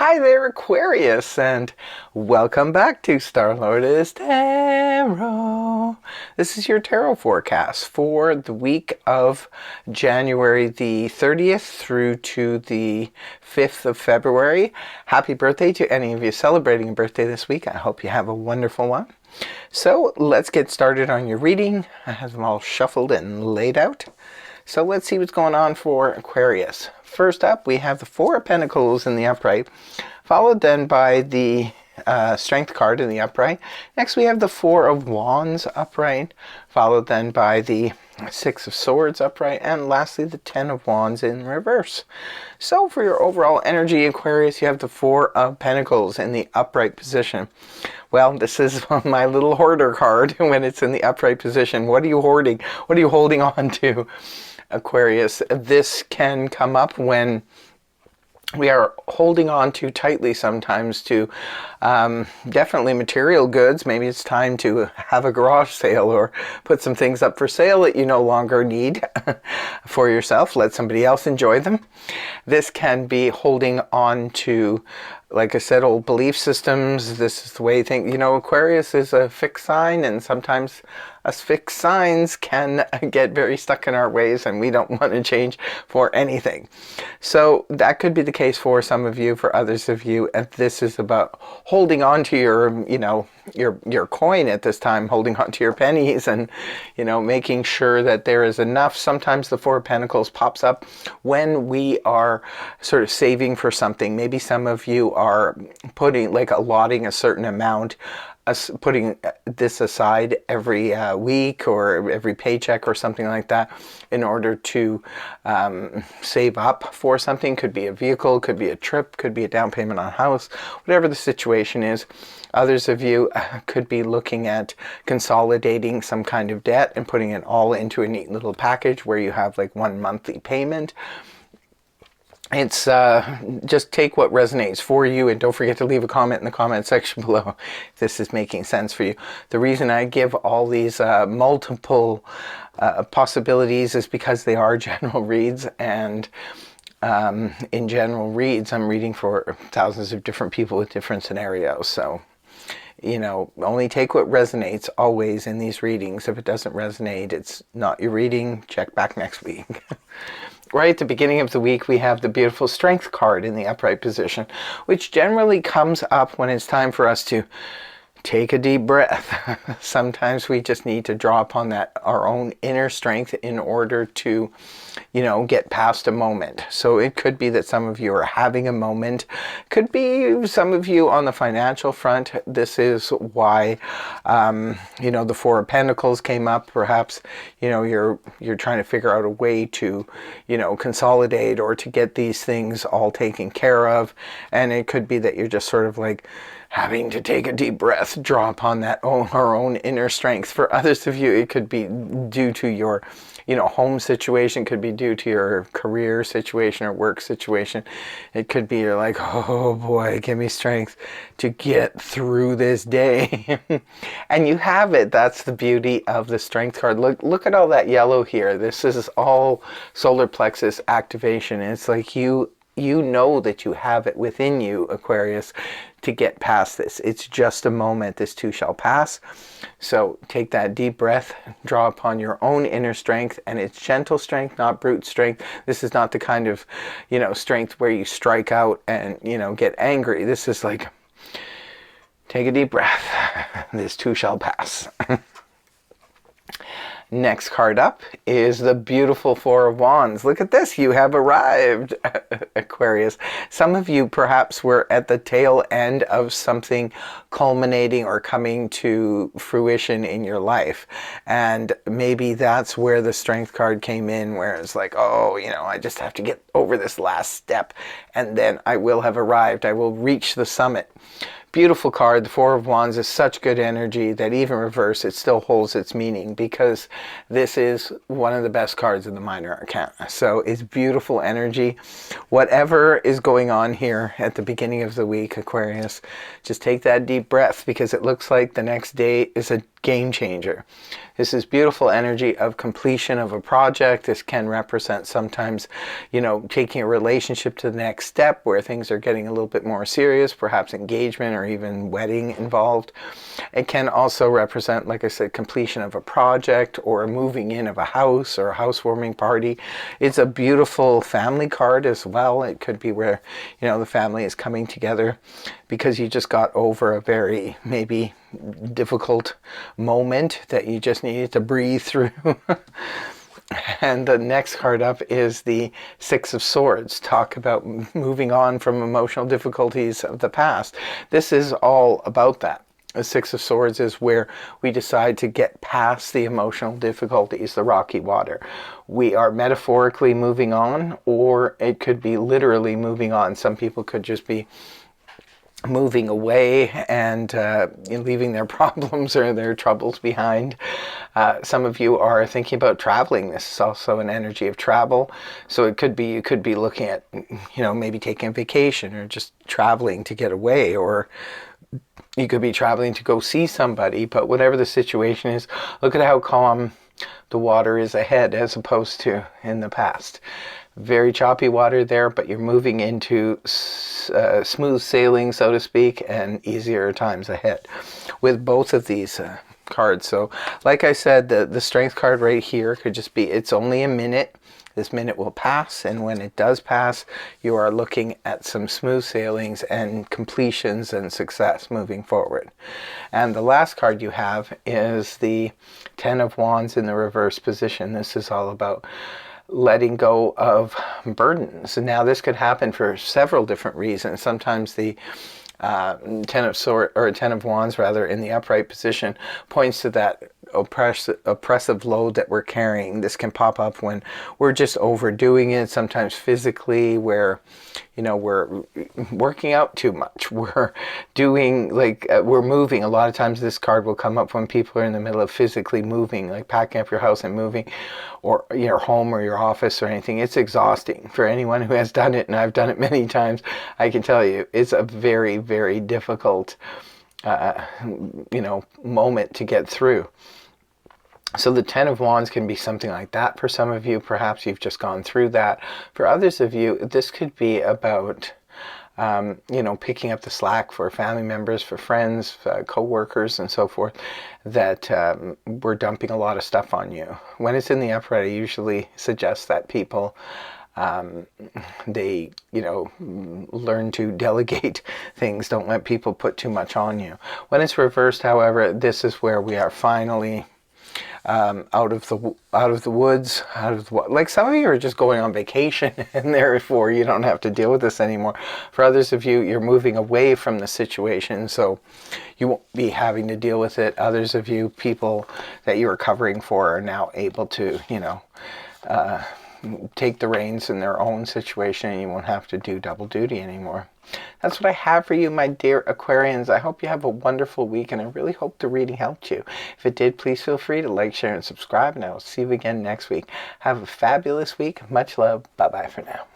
Hi there, Aquarius, and welcome back to Jan.30-Feb.5 Tarot. This is your tarot forecast for the week of January the 30th through to the 5th of February. Happy birthday to any of you celebrating a birthday this week. I hope you have a wonderful one. So let's get started on your reading. I have them all shuffled and laid out. So let's see what's going on for Aquarius. First up, we have the Four of Pentacles in the upright, followed then by the Strength card in the upright. Next we have the Four of Wands upright, followed then by the Six of Swords upright, and lastly the Ten of Wands in reverse. So for your overall energy, Aquarius, you have the Four of Pentacles in the upright position. Well, this is my little hoarder card when it's in the upright position. What are you hoarding? What are you holding on to, Aquarius? This can come up when we are holding on too tightly sometimes to definitely material goods. Maybe it's time to have a garage sale or put some things up for sale that you no longer need for yourself. Let somebody else enjoy them. This can be holding on to, like I said, old belief systems. This is the way things, Aquarius is a fixed sign, and sometimes us fixed signs can get very stuck in our ways and we don't want to change for anything. So that could be the case for some of you. For others of you, and this is about holding on to your, your coin at this time, holding on to your pennies and, making sure that there is enough. Sometimes the Four of Pentacles pops up when we are sort of saving for something. Maybe some of you are putting, allotting a certain amount, putting this aside every week or every paycheck or something like that in order to save up for something. Could be a vehicle, could be a trip, could be a down payment on a house, whatever the situation is. Others of you could be looking at consolidating some kind of debt and putting it all into a neat little package where you have like one monthly payment. It's just take what resonates for you, and don't forget to leave a comment in the comment section below if this is making sense for you. The reason I give all these multiple possibilities is because they are general reads, and in general reads I'm reading for thousands of different people with different scenarios. So only take what resonates always in these readings. If it doesn't resonate, it's not your reading. Check back next week. Right at the beginning of the week, we have the beautiful Strength card in the upright position, which generally comes up when it's time for us to take a deep breath. Sometimes we just need to draw upon our own inner strength in order to, get past a moment. So it could be that some of you are having a moment. Could be some of you on the financial front. This is why, the Four of Pentacles came up. Perhaps, you're trying to figure out a way to, consolidate or to get these things all taken care of. And it could be that you're just sort of like having to take a deep breath, draw upon our own inner strength. For others of you, it could be due to your, home situation, could be due to your career situation or work situation. It could be you're like, oh boy, give me strength to get through this day. And you have it. That's the beauty of the Strength card. Look at all that yellow here. This is all solar plexus activation. It's like you know that you have it within you, Aquarius, to get past this. It's just a moment. This too shall pass. So take that deep breath, draw upon your own inner strength, and it's gentle strength, not brute strength. This is not the kind of, strength where you strike out and, get angry. This is like, take a deep breath. This too shall pass. Next card up is the beautiful Four of Wands. Look at this. You have arrived, Aquarius. Some of you perhaps were at the tail end of something culminating or coming to fruition in your life. And maybe that's where the Strength card came in, where it's like, oh, I just have to get over this last step and then I will have arrived. I will reach the summit. Beautiful card. The Four of Wands is such good energy that even reverse, it still holds its meaning, because this is one of the best cards in the minor arcana. So it's beautiful energy. Whatever is going on here at the beginning of the week, Aquarius, just take that deep breath, because it looks like the next day is a game changer. This is beautiful energy of completion of a project. This can represent sometimes, taking a relationship to the next step where things are getting a little bit more serious, perhaps engagement or even wedding involved. It can also represent, like I said, completion of a project or a moving in of a house or a housewarming party. It's a beautiful family card as well. It could be where, the family is coming together because you just got over a very maybe difficult moment that you just needed to breathe through. And the next card up is the Six of Swords. Talk about moving on from emotional difficulties of the past. This is all about that. The Six of Swords is where we decide to get past the emotional difficulties, the rocky water. We are metaphorically moving on, or it could be literally moving on. Some people could just be moving away and leaving their problems or their troubles behind. Some of you are thinking about traveling. This is also an energy of travel. So it could be, you could be looking at, maybe taking a vacation or just traveling to get away, or you could be traveling to go see somebody. But whatever the situation is, look at how calm the water is ahead as opposed to in the past. Very choppy water there, but you're moving into smooth sailing, so to speak, and easier times ahead with both of these cards. So like I said, the strength card right here could just be, it's only a minute. This minute will pass, and when it does pass, you are looking at some smooth sailings and completions and success moving forward. And the last card you have is the Ten of Wands in the reverse position. This is all about letting go of burdens. And now this could happen for several different reasons. Sometimes the Ten of Wands rather in the upright position points to that oppressive load that we're carrying. This can pop up when we're just overdoing it, sometimes physically, where we're working out too much, we're doing we're moving. A lot of times this card will come up when people are in the middle of physically moving, like packing up your house and moving, or your home or your office or anything. It's exhausting for anyone who has done it, and I've done it many times. I can tell you it's a very, very difficult moment to get through. So the Ten of Wands can be something like that for some of you. Perhaps you've just gone through that. For others of you, this could be about, picking up the slack for family members, for friends, co-workers, and so forth, that we're dumping a lot of stuff on you. When it's in the upright, I usually suggest that people they learn to delegate things. Don't let people put too much on you. When it's reversed, however, this is where we are finally out of the woods, like some of you are just going on vacation, and therefore you don't have to deal with this anymore. For others of you, you're moving away from the situation, so you won't be having to deal with it. Others of you, people that you were covering for, are now able to take the reins in their own situation, and you won't have to do double duty anymore. That's what I have for you, my dear Aquarians. I hope you have a wonderful week, and I really hope the reading helped you. If it did, please feel free to like, share, and subscribe, and I will see you again next week. Have a fabulous week. Much love. Bye-bye for now.